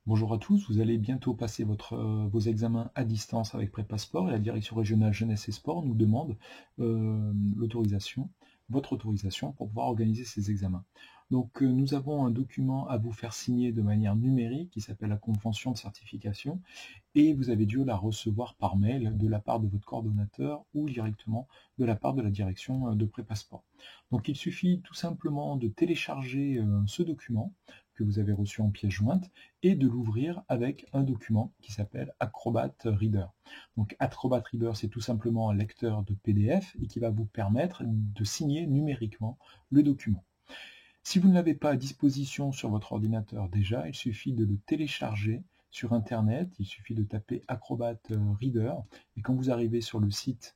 Bonjour à tous, vous allez bientôt passer vos examens à distance avec Prépasport et la Direction régionale jeunesse et sport nous demande votre autorisation pour pouvoir organiser ces examens. Donc nous avons un document à vous faire signer de manière numérique qui s'appelle la convention de certification et vous avez dû la recevoir par mail de la part de votre coordonnateur ou directement de la part de la direction de Prépasport. Donc il suffit tout simplement de télécharger ce document que vous avez reçu en pièce jointe et de l'ouvrir avec un document qui s'appelle Acrobat Reader. Donc Acrobat Reader, c'est tout simplement un lecteur de PDF et qui va vous permettre de signer numériquement le document. Si vous ne l'avez pas à disposition sur votre ordinateur déjà, il suffit de le télécharger sur Internet, il suffit de taper Acrobat Reader et quand vous arrivez sur le site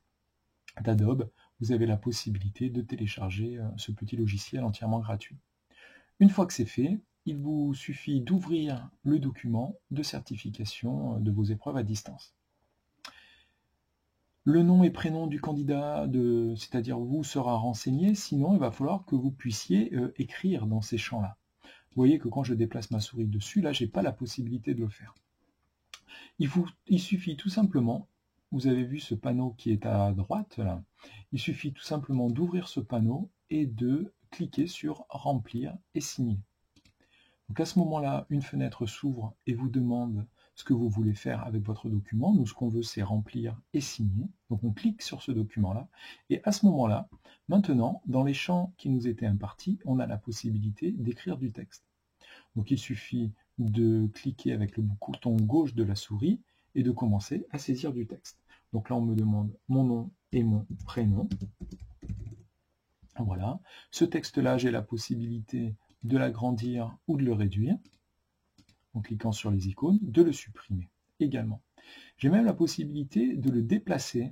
d'Adobe, vous avez la possibilité de télécharger ce petit logiciel entièrement gratuit. Une fois que c'est fait, il vous suffit d'ouvrir le document de certification de vos épreuves à distance. Le nom et prénom du candidat, c'est-à-dire vous, sera renseigné, sinon il va falloir que vous puissiez écrire dans ces champs-là. Vous voyez que quand je déplace ma souris dessus, là, j'ai pas la possibilité de le faire. Il suffit tout simplement, vous avez vu ce panneau qui est à droite, là, il suffit tout simplement d'ouvrir ce panneau et de cliquer sur « Remplir et signer ». Donc à ce moment-là, une fenêtre s'ouvre et vous demande ce que vous voulez faire avec votre document. Nous, ce qu'on veut, c'est remplir et signer. Donc on clique sur ce document-là. Et à ce moment-là, maintenant, dans les champs qui nous étaient impartis, on a la possibilité d'écrire du texte. Donc il suffit de cliquer avec le bouton gauche de la souris et de commencer à saisir du texte. Donc là, on me demande mon nom et mon prénom. Voilà. Ce texte-là, j'ai la possibilité de l'agrandir ou de le réduire, en cliquant sur les icônes, de le supprimer également. J'ai même la possibilité de le déplacer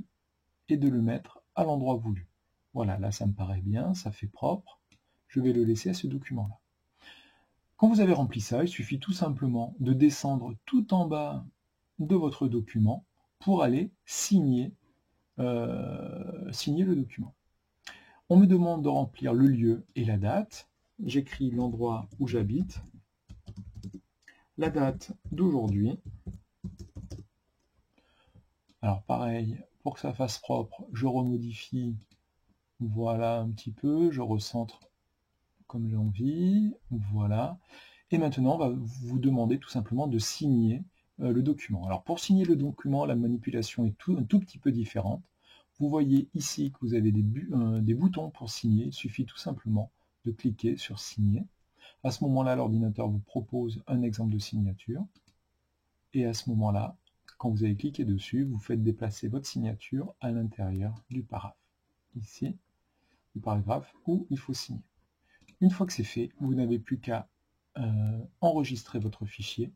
et de le mettre à l'endroit voulu. Voilà, là ça me paraît bien, ça fait propre. Je vais le laisser à ce document-là. Quand vous avez rempli ça, il suffit tout simplement de descendre tout en bas de votre document pour aller signer le document. On me demande de remplir le lieu et la date. J'écris l'endroit où j'habite, la date d'aujourd'hui. Alors pareil, pour que ça fasse propre, je remodifie, voilà un petit peu, je recentre comme j'ai envie, voilà. Et maintenant, on va vous demander tout simplement de signer le document. Alors pour signer le document, la manipulation est un tout petit peu différente. Vous voyez ici que vous avez des boutons pour signer, il suffit tout simplement de cliquer sur signer. À ce moment-là, l'ordinateur vous propose un exemple de signature. Et à ce moment-là, quand vous avez cliqué dessus, vous faites déplacer votre signature à l'intérieur du paragraphe. Ici, du paragraphe où il faut signer. Une fois que c'est fait, vous n'avez plus qu'à enregistrer votre fichier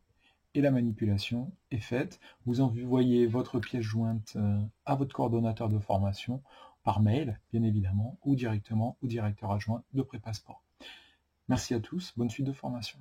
et la manipulation est faite. Vous envoyez votre pièce jointe à votre coordonnateur de formation par mail, bien évidemment, ou directement au directeur adjoint de Prépasport. Merci à tous, bonne suite de formation.